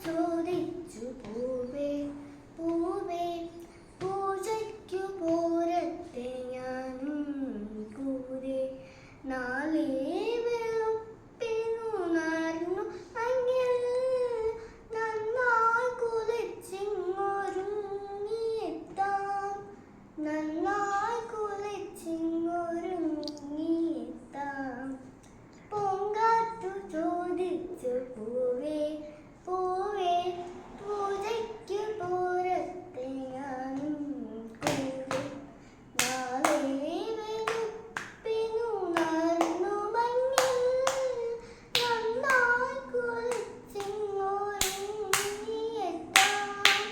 ചോദിച്ചു പൂവേ പൂവേ പൂജയ്ക്കു പോരട്ടെ ഞാനും കൂടെ നാളെ വെളുപ്പിനുണർന്നു മഞ്ഞൾ നന്നായി കുളിച്ചിങ്ങൊരുങ്ങിയെത്താം നന്നായി കുളിച്ചിങ്ങൊരുങ്ങിയെത്താം പൂങ്കാറ്റു ചോദിച്ചു പൂവേ പൂവേ പൂജയ്ക്കു പോരട്ടെ ഞാനും കൂടെ നാളെ വെളുപ്പിനുണർന്നു മഞ്ഞൾ നന്നായി കുളിച്ചിങ്ങൊരുങ്ങിയെത്താം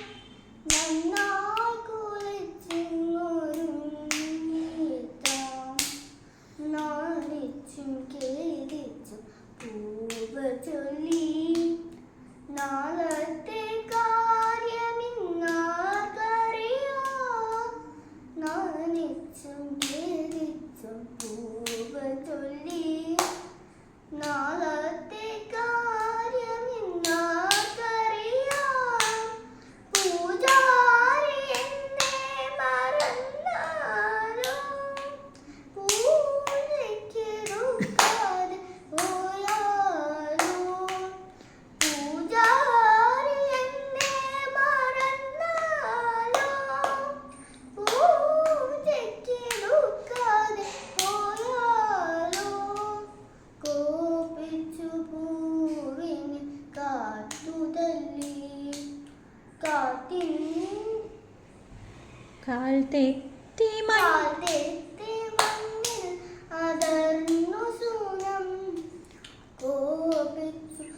നന്നായി കുളിച്ചിങ്ങൊരുങ്ങിയെത്താം നാണിച്ചും കേരിച്ചും പൂവ് ചൊല്ലി നാളത്തെ കാര്യമിന്നാർക്കറിയാം നാണിച്ചും കേരിച്ചും പൂവ് ചൊല്ലി നാളത്തെ കാര്യമിന്നാർക്കറിയാം പൂജാരി എന്നെ മറന്നാലോ പൂജയ്ക്കെടുക്കാതെ പോയാലോ പൂജാരി എന്നെ മറന്നാലോ പൂജയ്ക്കെടുക്കാതെ പോയാലോ കോപിച്ചു പൂവിന് കാറ്റുതല്ലി കാറ്റിൻ കാൽ തെറ്റി കാൽതെറ്റി മണ്ണിൽ അടർന്നു സൂനം കോപിച്ചു